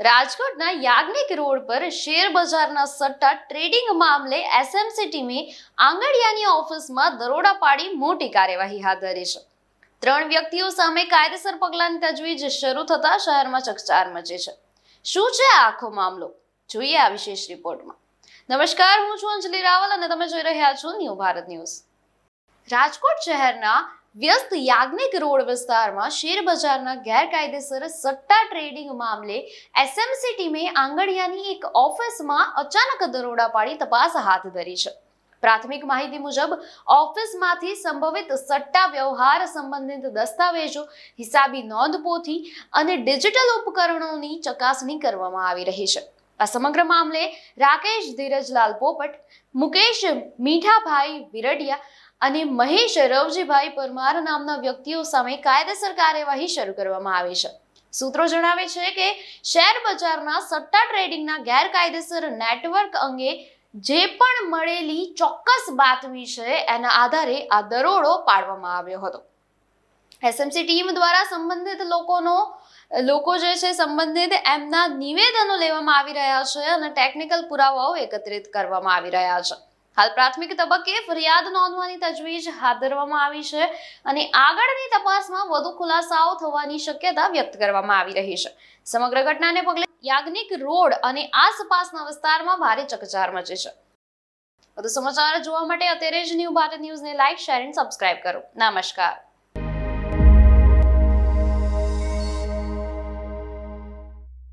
રાજકોટના યાજ્ઞિક રોડ પર શેર બજારના સટ્ટા ટ્રેડિંગ મામલે એસએમસી ટીમે આંગડિયાની ઓફિસમાં દરોડા પાડી મોટી કાર્યવાહી હાથ ધરી છે. 3 વ્યક્તિઓ સામે કાયદેસર પગલાંની તજવીજ શરૂ થતા શહેરમાં ચકચાર મચી છે. શું છે આ આખો મામલો? જોઈએ આ વિશેષ રિપોર્ટમાં. નમસ્કાર, હું છું અંજલિ રાવલ અને તમે જોઈ રહ્યા છો ન્યૂ ભારત ન્યૂઝ. રાજકોટ શહેરના વ્યસ્ત યાજ્ઞિક રોડ વિસ્તારમાં શેર બજારના ગેરકાયદેસર સટ્ટા ટ્રેડિંગ મામલે એસએમસી ટીમે આંગડિયાની એક ઓફિસમાં અચાનક દરોડા પાડી તપાસ હાથ ધરી છે. પ્રાથમિક માહિતી મુજબ ઓફિસમાંથી સંભવિત સટ્ટા વ્યવહાર સંબંધિત દસ્તાવેજો, હિસાબી નોંધપોથી અને ડિજિટલ ઉપકરણોની ચકાસણી કરવામાં આવી રહી છે. આ સમગ્ર મામલે રાકેશ ધીરજલાલ પોપટ, મુકેશ મીઠાભાઈ વિરડિયા અને મહેશ રવજીભાઈ પરમાર નામના વ્યક્તિઓ સામે કાયદેસર કાર્યવાહી શરૂ કરવામાં આવી છે. સૂત્રો જણાવે છે કે શેર બજારના સટ્ટા ટ્રેડિંગના ગેરકાયદેસર નેટવર્ક અંગે જે પણ મળેલી ચોક્કસ બાતમી છે એના આધારે આ દરોડો પાડવામાં આવ્યો હતો. એસએમસી ટીમ દ્વારા સંબંધિત એમના નિવેદનો લેવામાં આવી રહ્યા છે અને ટેકનિકલ પુરાવાઓ એકત્રિત કરવામાં આવી રહ્યા છે. હાલ પ્રાથમિક તબક્કે ફરિયાદ નોંધવાની તજવીજ હાથ ધરવામાં આવી છે અને આગળની તપાસમાં વધુ ખુલાસાઓ થવાની શક્યતા વ્યક્ત કરવામાં આવી રહી છે. સમગ્ર ઘટનાને પગલે યાજ્ઞિક રોડ અને આસપાસના વિસ્તારમાં ભારે ચકચાર મચી છે. વધુ સમાચાર જોવા માટે અત્યારે જ ન્યૂ ભારત ન્યૂઝને લાઇક, શેર અને સબસ્ક્રાઇબ કરો. નમસ્કાર.